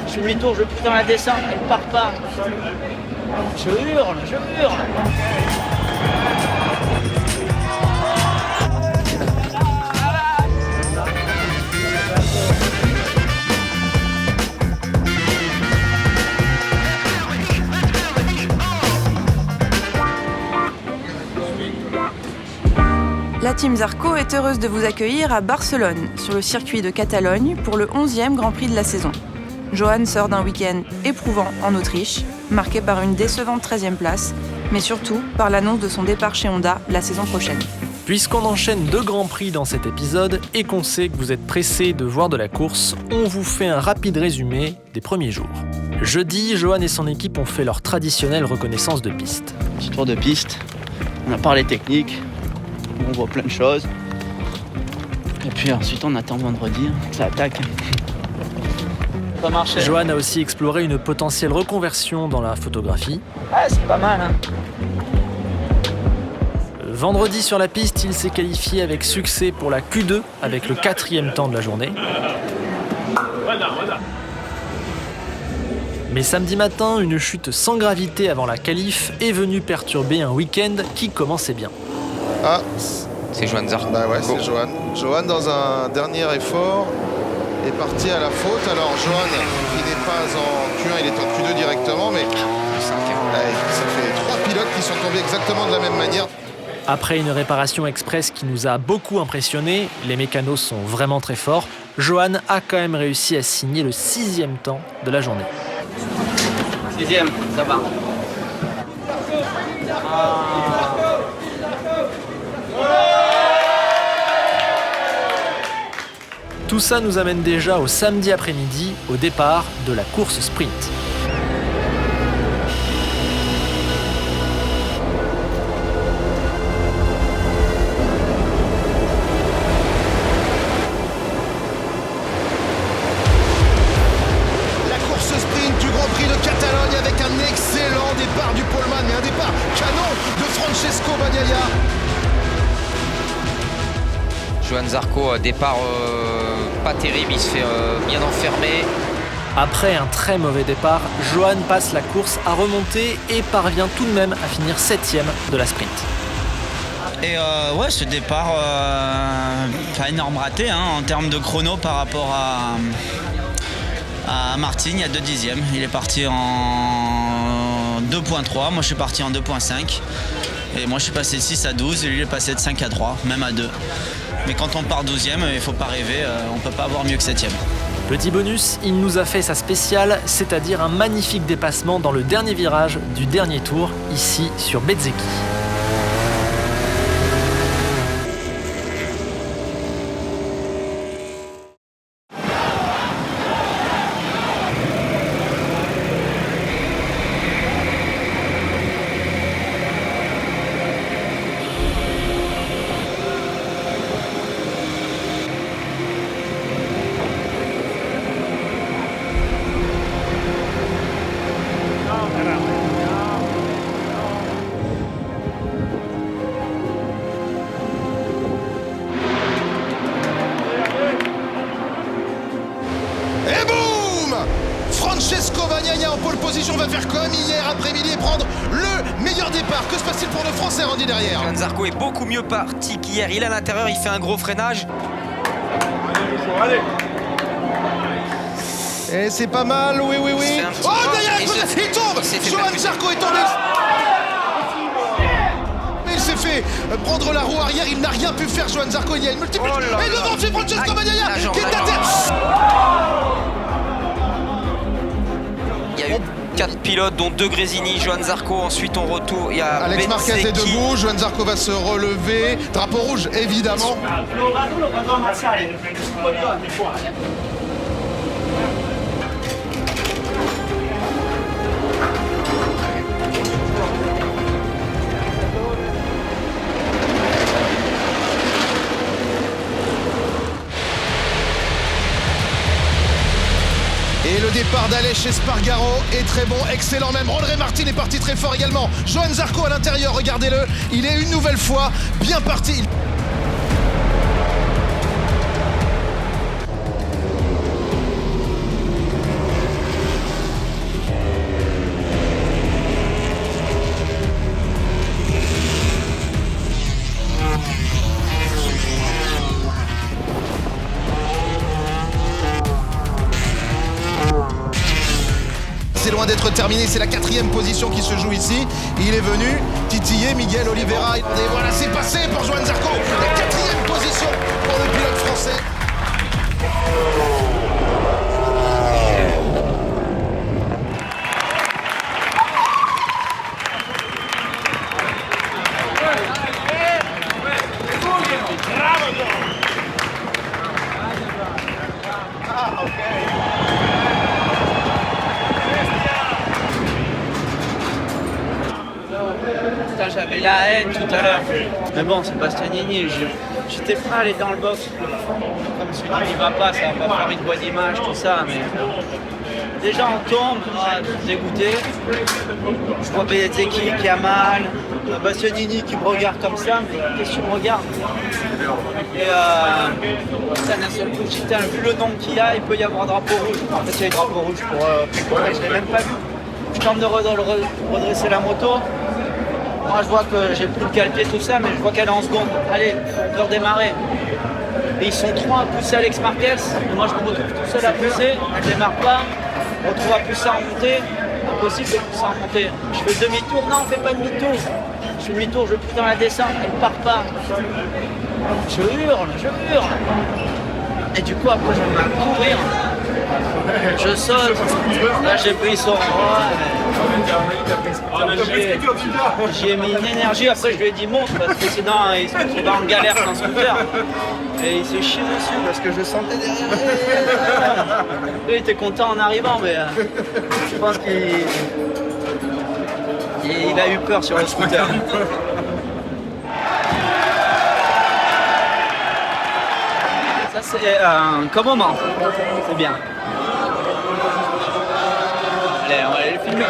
Je fais demi-tour, je pousse dans la descente, elle part pas. Je hurle. La Team Zarco est heureuse de vous accueillir à Barcelone, sur le circuit de Catalogne, pour le 11e Grand Prix de la saison. Johan sort d'un week-end éprouvant en Autriche, marqué par une décevante 13e place, mais surtout par l'annonce de son départ chez Honda la saison prochaine. Puisqu'on enchaîne 2 Grands Prix dans cet épisode et qu'on sait que vous êtes pressés de voir de la course, on vous fait un rapide résumé des premiers jours. Jeudi, Johan et son équipe ont fait leur traditionnelle reconnaissance de piste. Petit tour de piste, on a parlé technique, on voit plein de choses. Et puis ensuite on attend vendredi, ça attaque. Ça marche. Johan a aussi exploré une potentielle reconversion dans la photographie. Ah, c'est pas mal, hein. Vendredi sur la piste, il s'est qualifié avec succès pour la Q2 avec le 4e temps de la journée. Mais samedi matin, une chute sans gravité avant la qualif est venue perturber un week-end qui commençait bien. Ah, c'est Johan Zarco. Bah ouais, c'est Johan. Johan, dans un dernier effort, est parti à la faute. Alors Johan, il n'est pas en Q1, il est en Q2 directement, mais ça fait 3 pilotes qui sont tombés exactement de la même manière. Après une réparation express qui nous a beaucoup impressionnés, les mécanos sont vraiment très forts, Johan a quand même réussi à signer le 6e temps de la journée. 6e, ça va. Tout ça nous amène déjà au samedi après-midi, au départ de la course sprint. La course sprint du Grand Prix de Catalogne avec un excellent départ du poleman, mais un départ canon de Francesco Bagnaia. Johan Zarco, départ pas terrible, il se fait bien enfermer. Après un très mauvais départ, Johan passe la course à remonter et parvient tout de même à finir 7e de la sprint. Et ouais, ce départ, pas énorme raté en termes de chrono par rapport à Martin, il y a 2 dixièmes. Il est parti en 2.3, moi je suis parti en 2.5. Et moi je suis passé de 6 à 12 et lui il est passé de 5 à 3, même à 2. Mais quand on part 12e, il ne faut pas rêver, on ne peut pas avoir mieux que 7e. Petit bonus, il nous a fait sa spéciale, c'est-à-dire un magnifique dépassement dans le dernier virage du dernier tour, ici sur Bezzecchi. Et boum! Francesco Bagnaia en pole position va faire comme hier après-midi et prendre le meilleur départ. Que se passe-t-il pour le Français Randy derrière? Johan Zarco est beaucoup mieux parti qu'hier. Il est à l'intérieur, il fait un gros freinage. Et c'est pas mal, oui. Oh, derrière, il tombe! Johan Zarco est tombé! Il s'est fait prendre la roue arrière, il n'a rien pu faire, Johan Zarco, il y a une multiple... Et devant, c'est Francesco Bagnaia qui est à terre! Il y a eu 4 pilotes, dont 2 Grésini, Johan Zarco. Ensuite, on retourne. Il y a Alex Marquez est debout, Johan Zarco va se relever. Drapeau rouge, évidemment. Et le départ d'Aleix Espargaro est très bon, excellent même. André Martin est parti très fort également. Johan Zarco à l'intérieur, regardez-le. Il est une nouvelle fois bien parti. C'est loin d'être terminé, c'est la 4e position qui se joue ici. Il est venu titiller Miguel Oliveira. Et voilà, c'est passé pour Johan Zarco. La 4e position pour le pilote français. Putain, j'avais la haine tout à l'heure. Mais bon, c'est Bastianini. J'étais prêt à aller dans le box. Je me suis dit, il va pas, ça va pas faire une bonne image, tout ça. Mais déjà, on tombe, dégoûté. Je vois Bezzecchi qui a mal. Bastianini qui me regarde comme ça. Mais qu'est-ce que tu me regardes? Et ça, d'un seul coup, j'ai dit, vu le nombre qu'il y a, il peut y avoir drapeau rouge. En fait, il y a eu drapeau rouge pour je l'ai même pas vu. Je tente de redresser la moto. Moi, je vois que j'ai plus le calpier, tout ça, mais je vois qu'elle est en seconde. Allez, on peut redémarrer. Et ils sont 3 à pousser Alex Marquez. Et moi, je me retrouve tout seul à pousser. Elle ne démarre pas. On retrouve à pousser en montée. Impossible de pousser en montée. Je fais demi-tour. Non, on fait pas demi-tour. Je fais demi-tour, je pousse dans la descente. Elle ne part pas. Je hurle. Et du coup, après, je me mets à courir. Je saute. Là, j'ai pris son bras. J'ai mis une énergie, après je lui ai dit monte parce que sinon il se retrouvait en galère sans scooter. Et il s'est chié dessus parce que je sentais derrière. Lui, il était content en arrivant, mais je pense qu'il a eu peur sur le scooter. Ça c'est un comme moment, c'est bien. Allez, on va aller le filmer.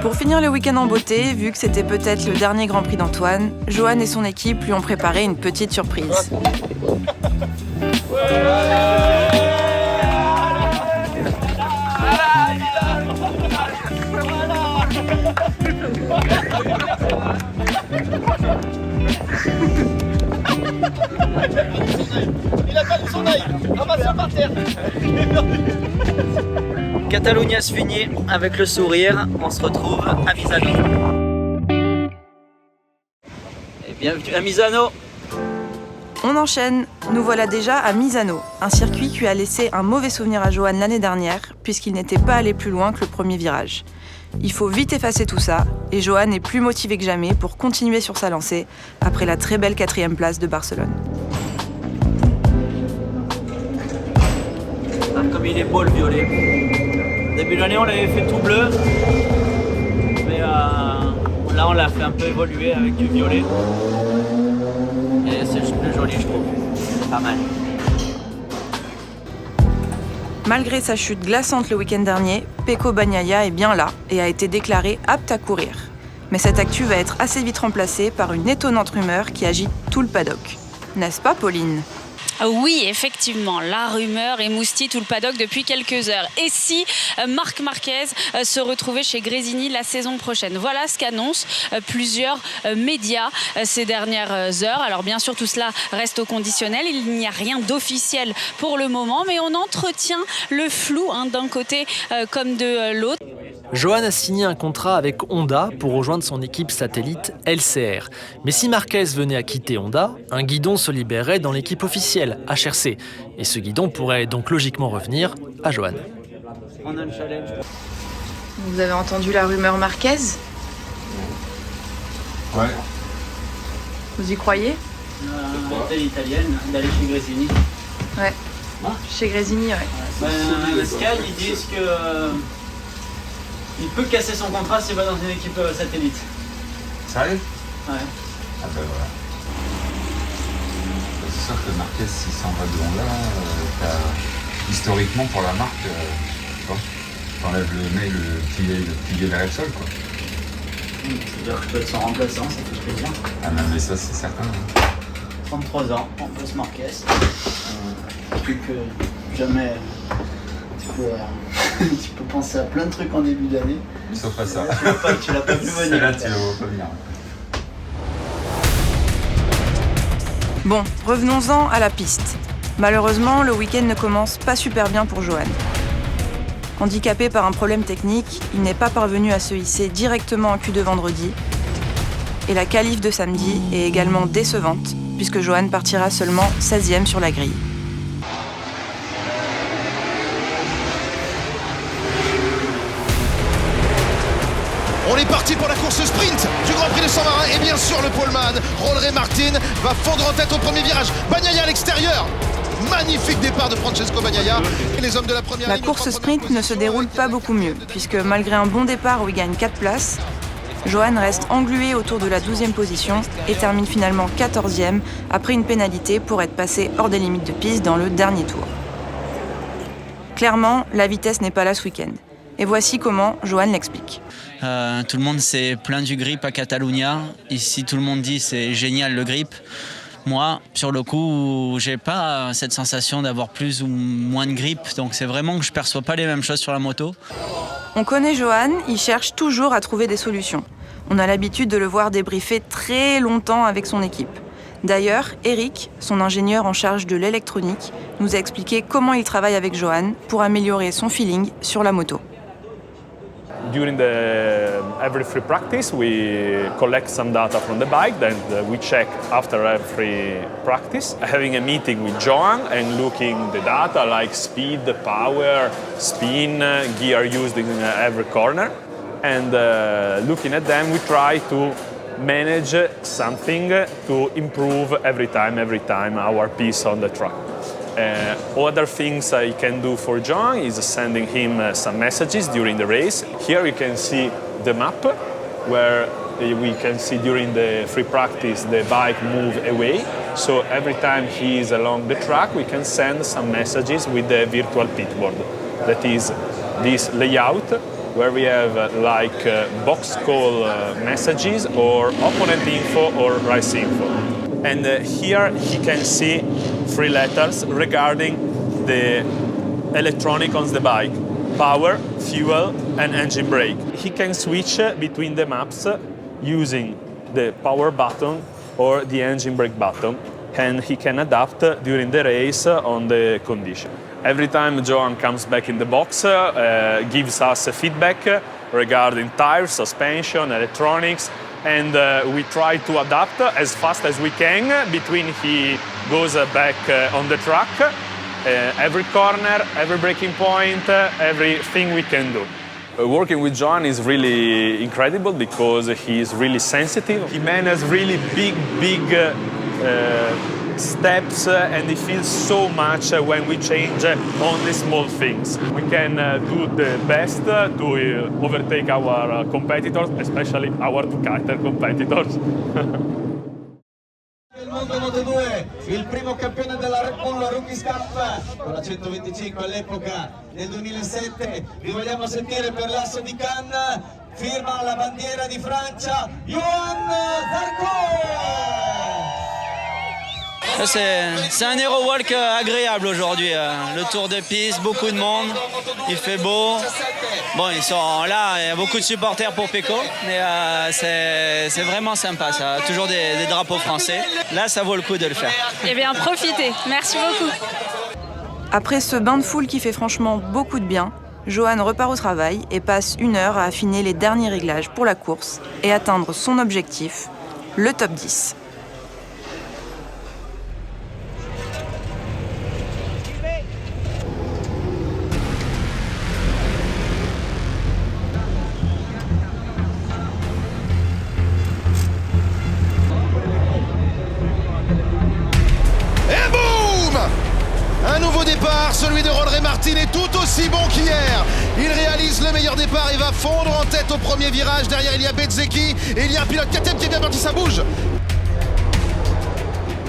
Pour finir le week-end en beauté, vu que c'était peut-être le dernier Grand Prix d'Antoine, Johan et son équipe lui ont préparé une petite surprise. Il a perdu son œil, ramasse-le par terre. Catalunya se finit avec le sourire, on se retrouve à Misano. Et bienvenue à Misano. On enchaîne, nous voilà déjà à Misano, un circuit qui a laissé un mauvais souvenir à Johan l'année dernière, puisqu'il n'était pas allé plus loin que le premier virage. Il faut vite effacer tout ça, et Johan est plus motivé que jamais pour continuer sur sa lancée, après la très belle 4e place de Barcelone. Ah, comme il est beau le violet. Début de l'année, on l'avait fait tout bleu, mais là, on l'a fait un peu évoluer avec du violet. Et c'est plus joli, je trouve. Pas mal. Malgré sa chute glaçante le week-end dernier, Pecco Bagnaia est bien là et a été déclaré apte à courir. Mais cette actu va être assez vite remplacée par une étonnante rumeur qui agite tout le paddock. N'est-ce pas, Pauline ? Oui, effectivement, la rumeur émoustille tout le paddock depuis quelques heures. Et si Marc Marquez se retrouvait chez Gresini la saison prochaine? Voilà ce qu'annoncent plusieurs médias ces dernières heures. Alors bien sûr, tout cela reste au conditionnel. Il n'y a rien d'officiel pour le moment, mais on entretient le flou d'un côté comme de l'autre. Johan a signé un contrat avec Honda pour rejoindre son équipe satellite LCR. Mais si Marquez venait à quitter Honda, un guidon se libérerait dans l'équipe officielle, HRC. Et ce guidon pourrait donc logiquement revenir à Johan. On a un challenge. Vous avez entendu la rumeur Marquez ? Ouais. Vous y croyez ? Telle italienne, d'aller chez Gresini. Ouais. Chez Gresini, ouais. Sky, ils disent que il peut casser son contrat s'il va dans une équipe satellite. Sérieux? Ouais. Ah ben voilà. C'est sûr que Marquez, s'il s'en va de Honda, historiquement pour la marque, tu vois, t'enlèves le pilier vers le sol, quoi. C'est-à-dire que je peux être son remplaçant, ça fait plaisir. Ah non, mais ça, c'est certain. 33 ans, en post Marquez. Plus que jamais, tu peux penser à plein de trucs en début d'année. Sauf pas ça. Tu l'as pas vu venir. Celle-là, tu la vois pas venir. Bon, revenons-en à la piste. Malheureusement, le week-end ne commence pas super bien pour Johan. Handicapé par un problème technique, il n'est pas parvenu à se hisser directement en Q2 vendredi. Et la qualif de samedi est également décevante, puisque Johan partira seulement 16e sur la grille. On est parti pour la course sprint du Grand Prix de Saint-Marin et bien sûr le poleman Rollray Martin va fondre en tête au premier virage. Bagnaia à l'extérieur. Magnifique départ de Francesco Bagnaia. Et les hommes de la première La ligne, course sprint ne se déroule pas beaucoup mieux, puisque malgré un bon départ où il gagne 4 places, Johan reste englué autour de la 12e position et termine finalement 14e après une pénalité pour être passé hors des limites de piste dans le dernier tour. Clairement, la vitesse n'est pas là ce week-end. Et voici comment Johan l'explique. Tout le monde s'est plaint du grip à Catalunya. Ici, tout le monde dit c'est génial le grip. Moi, sur le coup, j'ai pas cette sensation d'avoir plus ou moins de grip. Donc c'est vraiment que je perçois pas les mêmes choses sur la moto. On connaît Johan, il cherche toujours à trouver des solutions. On a l'habitude de le voir débriefer très longtemps avec son équipe. D'ailleurs, Eric, son ingénieur en charge de l'électronique, nous a expliqué comment il travaille avec Johan pour améliorer son feeling sur la moto. During every free practice, we collect some data from the bike, then we check after every practice. Having a meeting with Johan and looking the data like speed, power, spin, gear used in every corner. And looking at them, we try to manage something to improve every time our piece on the track. Other things I can do for John is sending him some messages during the race. Here you can see the map where we can see during the free practice the bike move away. So every time he is along the track we can send some messages with the virtual pitboard. That is this layout where we have box call messages or opponent info or race info. And here he can see 3 letters regarding the electronic on the bike: power, fuel, and engine brake. He can switch between the maps using the power button or the engine brake button, and he can adapt during the race on the condition. Every time Johan comes back in the box, gives us a feedback regarding tires, suspension, electronics, and we try to adapt as fast as we can between he goes back on the track, every corner, every braking point, everything we can do. Working with John is really incredible because he is really sensitive. He manages really big steps and he feels so much when we change only small things. We can do the best to overtake our competitors, especially our Ducati competitors. Il mondo Moto 2, il primo campione della Red Bull Rookies Cup con la 125 all'epoca nel 2007. Vi vogliamo sentire per l'asso di Cannes, firma la bandiera di Francia, Johan Zarco. C'est un hero walk agréable aujourd'hui. Le tour de piste, beaucoup de monde, il fait beau. Bon, ils sont là, il y a beaucoup de supporters pour Pecco, mais c'est vraiment sympa ça. Toujours des drapeaux français. Là, ça vaut le coup de le faire. Eh bien, profitez. Merci beaucoup. Après ce bain de foule qui fait franchement beaucoup de bien, Johan repart au travail et passe 1 heure à affiner les derniers réglages pour la course et atteindre son objectif, le top 10. Un nouveau départ, celui de Rollray Martin est tout aussi bon qu'hier. Il réalise le meilleur départ et va fondre en tête au premier virage. Derrière, il y a Bezzecchi et il y a un pilote KTM qui est bien parti, ça bouge.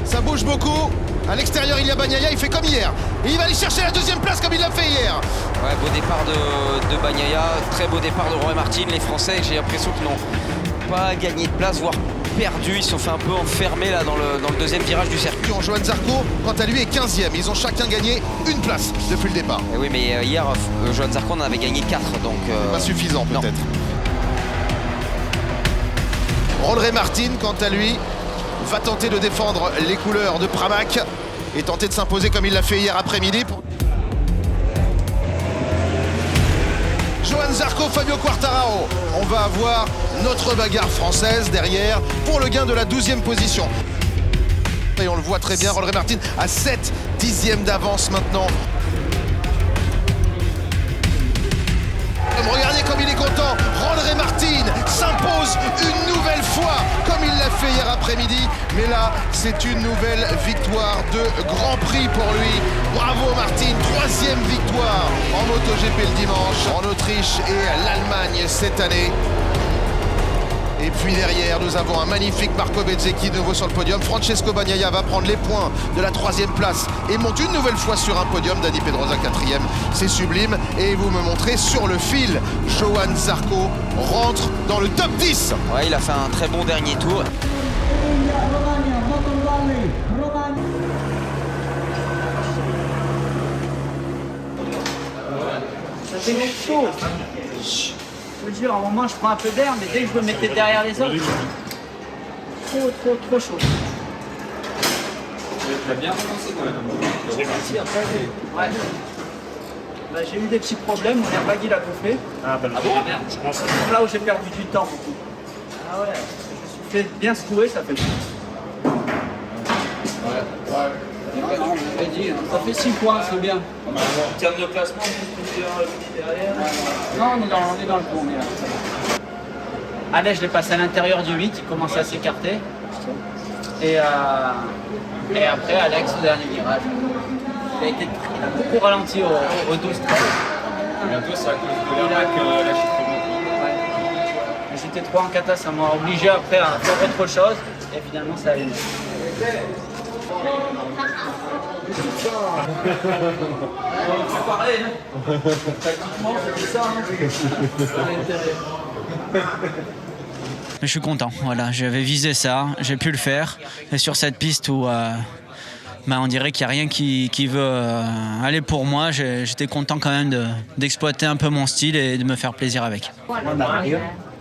Ça bouge beaucoup. À l'extérieur, il y a Bagnaia, il fait comme hier. Et il va aller chercher la deuxième place comme il l'a fait hier. Ouais, beau départ de Bagnaia, très beau départ de Romain Martin. Les Français, j'ai l'impression qu'ils n'ont pas gagné de place, voire perdu. Ils se sont fait un peu enfermer là, dans le deuxième virage du circuit. Johan Zarco, quant à lui, est 15e. Ils ont chacun gagné une place depuis le départ. Et oui, mais hier, Johan Zarco en avait gagné 4. Donc, pas suffisant peut-être. Rollray Martin, quant à lui, va tenter de défendre les couleurs de Pramac et tenter de s'imposer comme il l'a fait hier après-midi. Johan Zarco, Fabio Quartararo. On va avoir notre bagarre française derrière pour le gain de la 12e position. Et on le voit très bien, Rollray Martin à 7 dixièmes d'avance maintenant. Regardez comme il est content. Rollray Martin s'impose une nouvelle fois comme il l'a fait hier après-midi. Mais là, c'est une nouvelle victoire de Grand Prix pour lui. Bravo Martin, 3e victoire en MotoGP le dimanche, en Autriche et l'Allemagne cette année. Et puis derrière, nous avons un magnifique Marco Bezzecchi de nouveau sur le podium. Francesco Bagnaia va prendre les points de la 3e place et monte une nouvelle fois sur un podium. Dani Pedrosa 4e, c'est sublime. Et vous me montrez sur le fil, Johan Zarco rentre dans le top 10. Ouais, il a fait un très bon dernier tour. Ça fait chaud. Je veux dire, à un moment, je prends un peu d'air, mais dès que je me mettais derrière les autres, trop chaud. Tu as bien commencé quand même. Si, après, ouais. Bah, j'ai eu des petits problèmes, mon airbag il a bouffé. Ah bon, merde. C'est là où j'ai perdu du temps. Ah ouais, je me suis fait bien secouer, ça fait mal. Ça fait 6 points, c'est bien. En termes de placement, derrière. Non, on est dans le pont. Allez, je l'ai passé à l'intérieur du 8, il commençait à s'écarter. Et après, Alex au dernier virage. Il a beaucoup ralenti au 12-13. Bientôt, c'est à cause de l'air que la chute remonte. J'étais trop en cata, ça m'a obligé après à faire autre chose. Et finalement, ça allait mieux. On fait pareil, hein. Tactiquement, c'est ça, Mais je suis content, voilà, j'avais visé ça, j'ai pu le faire. Et sur cette piste où on dirait qu'il n'y a rien qui veut aller pour moi, j'étais content quand même d'exploiter un peu mon style et de me faire plaisir avec.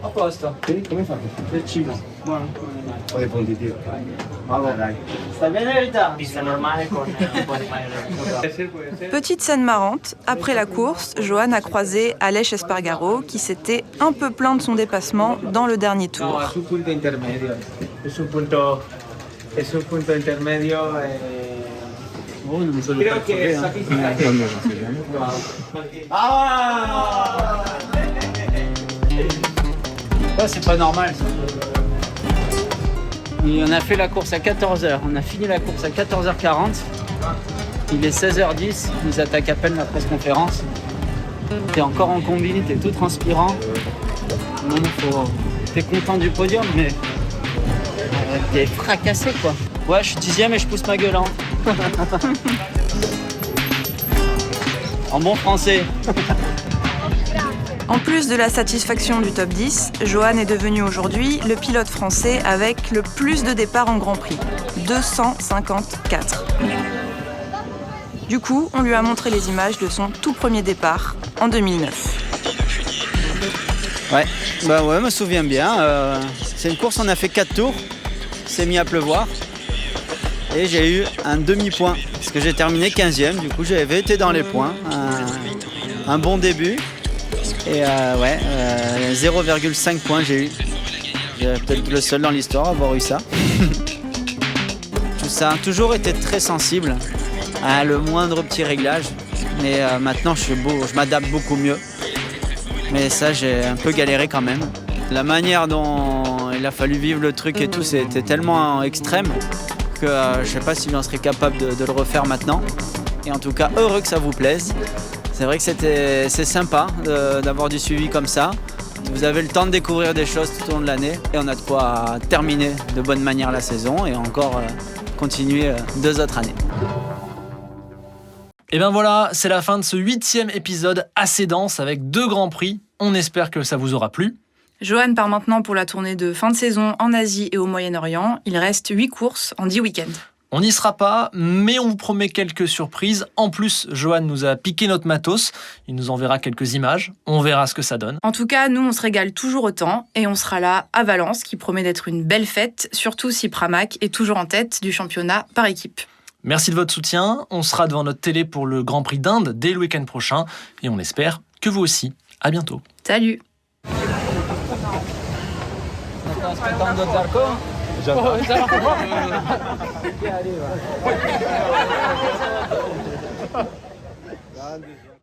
A posto. Sì, come fate? Del cibo. Buono. Poi positivo. Bravo. Sta bene la verità? Pista normale con un po' di maionese. Petite scène marrante, après la course, Johan a croisé Aleix Espargaro qui s'était un peu plaint de son dépassement dans le dernier tour. No, es un punto intermedio. Es un punto intermedio. Creo que es satisfactorio. Ah! Ouais, c'est pas normal ça. Et on a fait la course à 14h, on a fini la course à 14h40. Il est 16h10, il nous attaque à peine la presse conférence. T'es encore en combi, t'es tout transpirant. T'es content du podium, mais t'es fracassé quoi. Ouais, je suis 10e et je pousse ma gueule hein. En bon français. En plus de la satisfaction du top 10, Johan est devenu aujourd'hui le pilote français avec le plus de départs en Grand Prix, 254. Du coup, on lui a montré les images de son tout premier départ en 2009. Ouais, je me souviens bien. C'est une course, on a fait 4 tours, c'est mis à pleuvoir et j'ai eu un demi-point parce que j'ai terminé 15e, du coup j'avais été dans les points. Un bon début. Et 0,5 points j'ai eu. J'ai peut-être le seul dans l'histoire à avoir eu ça. Tout ça a toujours été très sensible à le moindre petit réglage. Mais maintenant je m'adapte beaucoup mieux. Mais ça j'ai un peu galéré quand même. La manière dont il a fallu vivre le truc et tout, c'était tellement extrême que je sais pas si j'en serais capable de le refaire maintenant. Et en tout cas heureux que ça vous plaise. C'est vrai que c'est sympa d'avoir du suivi comme ça. Vous avez le temps de découvrir des choses tout au long de l'année et on a de quoi terminer de bonne manière la saison et encore continuer 2 autres années. Et ben voilà, c'est la fin de ce 8e épisode assez dense avec 2 grands prix. On espère que ça vous aura plu. Johan part maintenant pour la tournée de fin de saison en Asie et au Moyen-Orient. Il reste 8 courses en 10 week-ends. On n'y sera pas, mais on vous promet quelques surprises. En plus, Johan nous a piqué notre matos. Il nous enverra quelques images. On verra ce que ça donne. En tout cas, nous, on se régale toujours autant. Et on sera là à Valence, qui promet d'être une belle fête, surtout si Pramac est toujours en tête du championnat par équipe. Merci de votre soutien. On sera devant notre télé pour le Grand Prix d'Inde dès le week-end prochain. Et on espère que vous aussi. À bientôt. Salut. Aspettando Zarco? Che arriva.